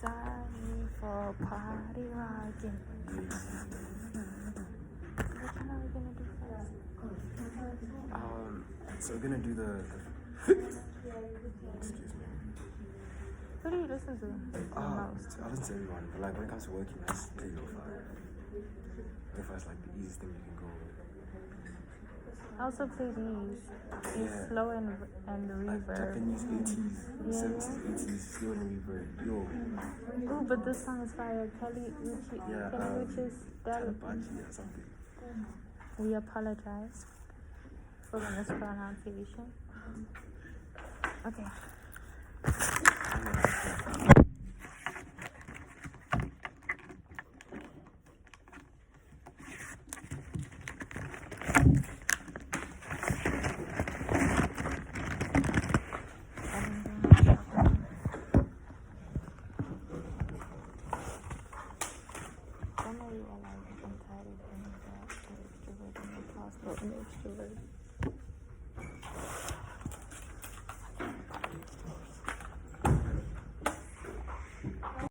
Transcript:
sorry for party rocking. What kind are we gonna do first? So we're gonna do the excuse me. Who do you listen to the most? I listen to everyone, but like when it comes to working, I just play lo-fi. Lo-fi is like the easiest thing you can go with. I also play these. It's slow and Like reverb. Japanese 80s, Yeah. 70s, 80s, slow and reverb. Yo. Ooh, but this song is fire. Kelly Uchis Tanabachi or something. We apologize for the mispronunciation. Okay. Some of you are like, I'm tired of being that extrovert and impossible and extrovert.